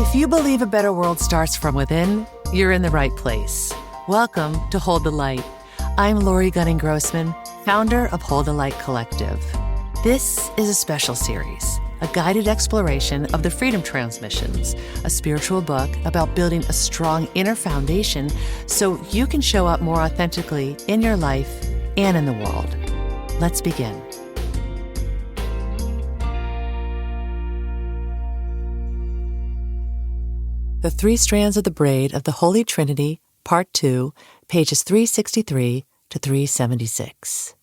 If you believe a better world starts from within, you're in the right place. Welcome to Hold the Light. I'm Lori Gunning-Grossman, founder of Hold the Light Collective. This is a special series, a guided exploration of the Freedom Transmissions, a spiritual book about building a strong inner foundation so you can show up more authentically in your life and in the world. Let's begin. The Three Strands of the Braid of the Holy Trinity, Part 2, pages 363 to 376.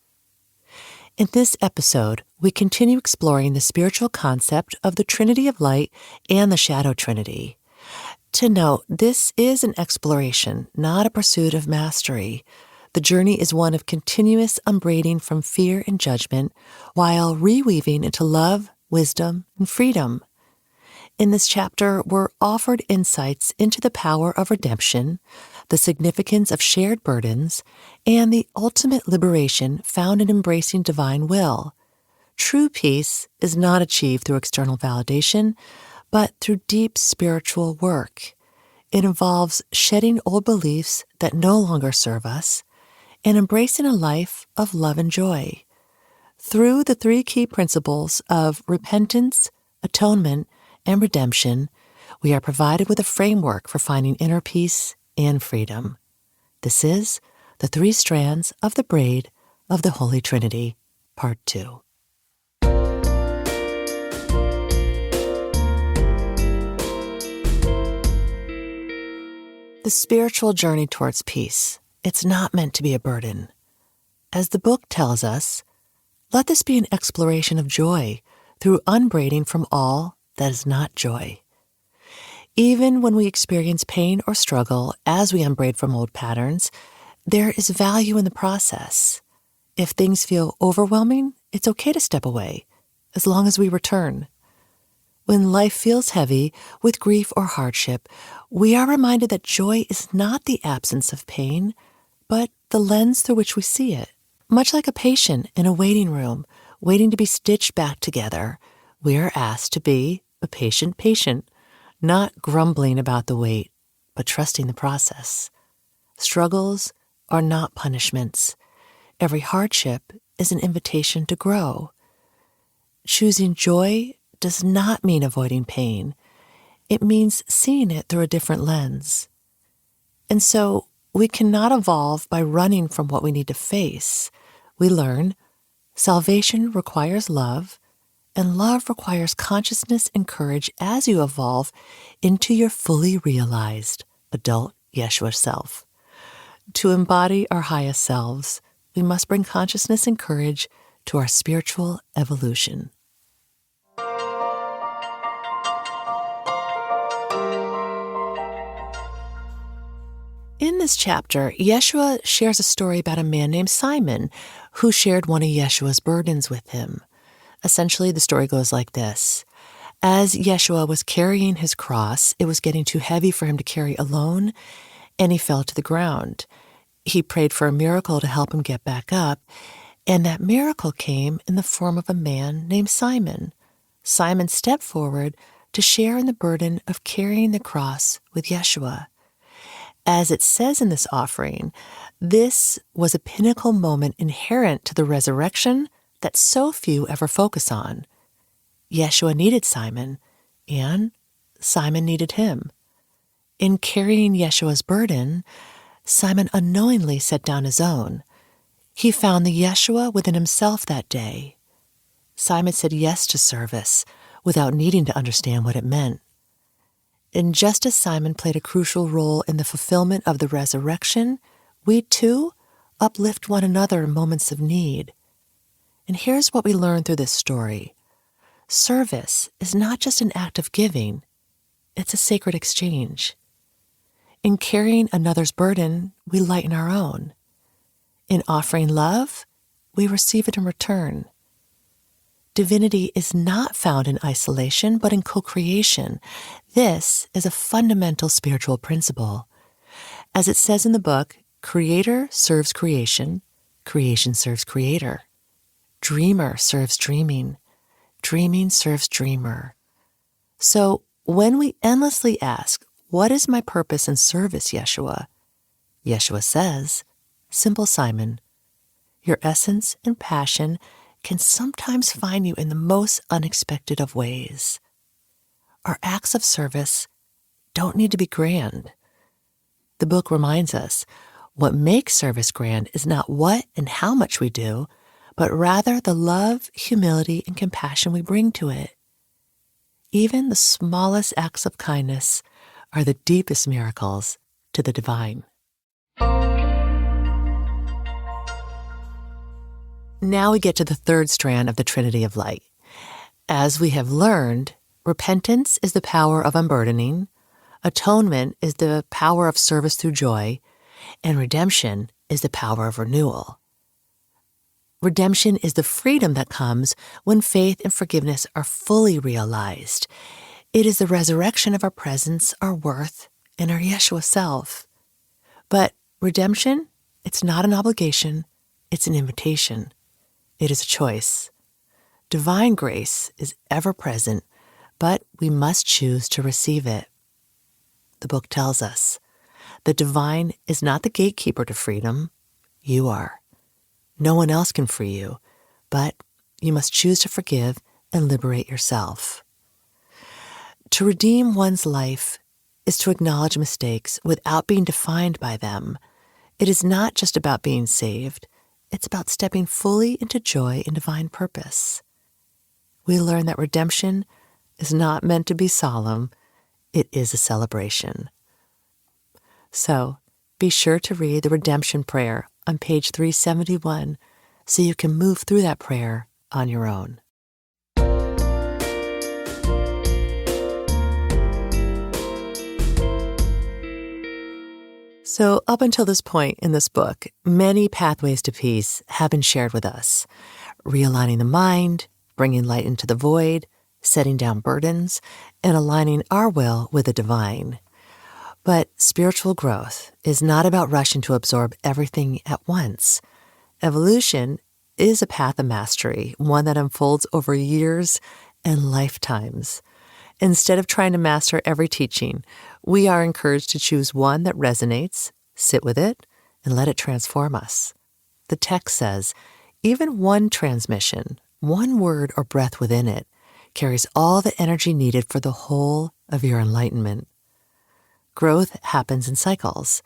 In this episode, we continue exploring the spiritual concept of the Trinity of Light and the Shadow Trinity. To note, this is an exploration, not a pursuit of mastery. The journey is one of continuous unbraiding from fear and judgment while reweaving into love, wisdom, and freedom. In this chapter, we're offered insights into the power of redemption, the significance of shared burdens, and the ultimate liberation found in embracing divine will. True peace is not achieved through external validation, but through deep spiritual work. It involves shedding old beliefs that no longer serve us and embracing a life of love and joy. Through the three key principles of repentance, atonement, and redemption, we are provided with a framework for finding inner peace and freedom. This is the Three Strands of the Braid of the Holy Trinity, Part 2. The spiritual journey towards peace, it's not meant to be a burden. As the book tells us, let this be an exploration of joy through unbraiding from all that is not joy. Even when we experience pain or struggle as we unbraid from old patterns, there is value in the process. If things feel overwhelming, it's okay to step away, as long as we return. When life feels heavy with grief or hardship, we are reminded that joy is not the absence of pain, but the lens through which we see it. Much like a patient in a waiting room, waiting to be stitched back together, we are asked to be a patient, not grumbling about the wait, but trusting the process. Struggles are not punishments. Every hardship is an invitation to grow. Choosing joy does not mean avoiding pain. It means seeing it through a different lens. And so we cannot evolve by running from what we need to face. We learn salvation requires love, and love requires consciousness and courage as you evolve into your fully realized adult Yeshua self. To embody our highest selves, we must bring consciousness and courage to our spiritual evolution. In this chapter, Yeshua shares a story about a man named Simon who shared one of Yeshua's burdens with him. Essentially, the story goes like this. As Yeshua was carrying his cross, it was getting too heavy for him to carry alone, and he fell to the ground. He prayed for a miracle to help him get back up, and that miracle came in the form of a man named Simon. Simon stepped forward to share in the burden of carrying the cross with Yeshua. As it says in this offering, this was a pinnacle moment inherent to the resurrection that so few ever focus on. Yeshua needed Simon, and Simon needed him. In carrying Yeshua's burden, Simon unknowingly set down his own. He found the Yeshua within himself that day. Simon said yes to service without needing to understand what it meant. And just as Simon played a crucial role in the fulfillment of the resurrection, we too uplift one another in moments of need. And here's what we learn through this story. Service is not just an act of giving, it's a sacred exchange. In carrying another's burden, we lighten our own. In offering love, we receive it in return. Divinity is not found in isolation, but in co-creation. This is a fundamental spiritual principle. As it says in the book, Creator serves creation, creation serves Creator. Dreamer serves dreaming, dreaming serves dreamer. So When we endlessly ask, "What is my purpose and service, Yeshua?" Yeshua says, "Simple Simon, your essence and passion can sometimes find you in the most unexpected of ways." Our acts of service don't need to be grand. The book reminds us what makes service grand is not what and how much we do, but rather the love, humility, and compassion we bring to it. Even the smallest acts of kindness are the deepest miracles to the divine. Now we get to the third strand of the Trinity of Light. As we have learned, repentance is the power of unburdening, atonement is the power of service through joy, and redemption is the power of renewal. Redemption is the freedom that comes when faith and forgiveness are fully realized. It is the resurrection of our presence, our worth, and our Yeshua self. But redemption, it's not an obligation, it's an invitation. It is a choice. Divine grace is ever present, but we must choose to receive it. The book tells us, the divine is not the gatekeeper to freedom. You are. No one else can free you, but you must choose to forgive and liberate yourself. To redeem one's life is to acknowledge mistakes without being defined by them. It is not just about being saved. It's about stepping fully into joy and divine purpose. We learn that redemption is not meant to be solemn. It is a celebration. So, be sure to read the Redemption Prayer on page 371 so you can move through that prayer on your own. So, up until this point in this book, many pathways to peace have been shared with us. Realigning the mind, bringing light into the void, setting down burdens, and aligning our will with the divine. But spiritual growth is not about rushing to absorb everything at once. Evolution is a path of mastery, one that unfolds over years and lifetimes. Instead of trying to master every teaching, we are encouraged to choose one that resonates, sit with it, and let it transform us. The text says, even one transmission, one word or breath within it, carries all the energy needed for the whole of your enlightenment. Growth happens in cycles.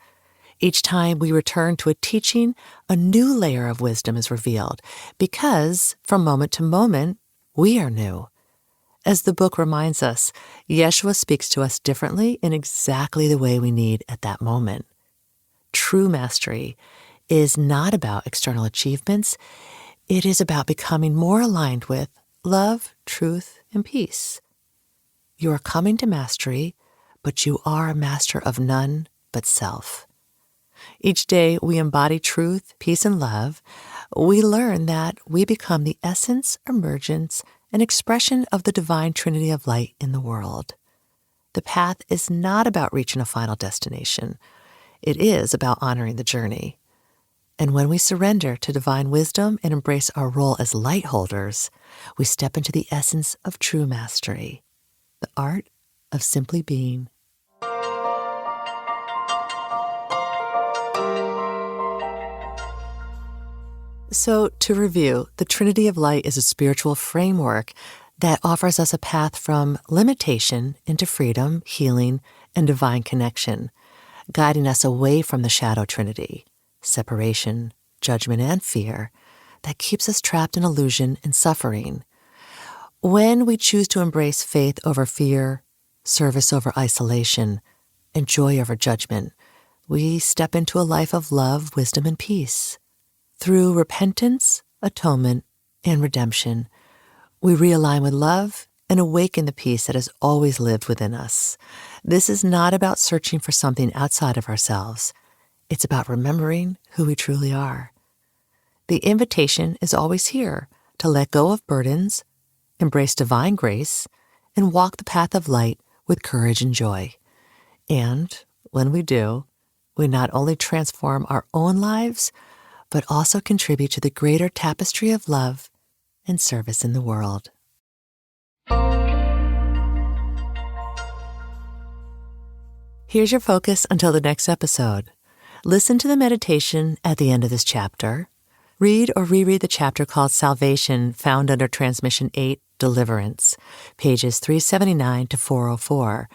Each time we return to a teaching, a new layer of wisdom is revealed, because from moment to moment, we are new. As the book reminds us, Yeshua speaks to us differently in exactly the way we need at that moment. True mastery is not about external achievements. It is about becoming more aligned with love, truth, and peace. You are coming to mastery, but you are a master of none but self. Each day we embody truth, peace, and love. We learn that we become the essence, emergence, and expression of the divine Trinity of Light in the world. The path is not about reaching a final destination. It is about honoring the journey. And when we surrender to divine wisdom and embrace our role as light holders, we step into the essence of true mastery, the art of simply being. So, to review, the Trinity of Light is a spiritual framework that offers us a path from limitation into freedom, healing, and divine connection, guiding us away from the Shadow Trinity, separation, judgment, and fear that keeps us trapped in illusion and suffering. When we choose to embrace faith over fear, service over isolation, and joy over judgment, we step into a life of love, wisdom, and peace. Through repentance, atonement, and redemption, we realign with love and awaken the peace that has always lived within us. This is not about searching for something outside of ourselves. It's about remembering who we truly are. The invitation is always here to let go of burdens, embrace divine grace, and walk the path of light with courage and joy. And when we do, we not only transform our own lives, but also contribute to the greater tapestry of love and service in the world. Here's your focus until the next episode. Listen to the meditation at the end of this chapter. Read or reread the chapter called Salvation, found under Transmission 8, Deliverance, pages 379 to 404.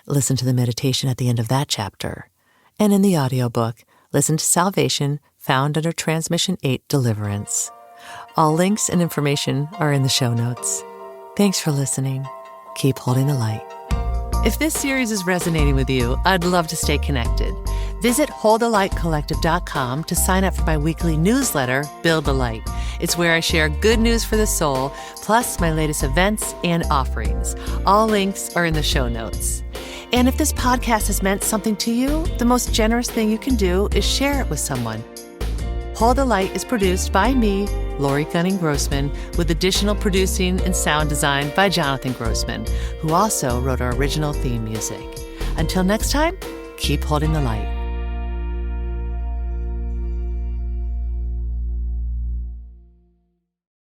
Listen to the meditation at the end of that chapter. And in the audiobook, listen to Salvation, found under Transmission 8, Deliverance. All links and information are in the show notes. Thanks for listening. Keep holding the light. If this series is resonating with you, I'd love to stay connected. Visit holdthelightcollective.com to sign up for my weekly newsletter, Build the Light. It's where I share good news for the soul, plus my latest events and offerings. All links are in the show notes. And if this podcast has meant something to you, the most generous thing you can do is share it with someone. Hold the Light is produced by me, Lori Gunning-Grossman, with additional producing and sound design by Jonathan Grossman, who also wrote our original theme music. Until next time, keep holding the light.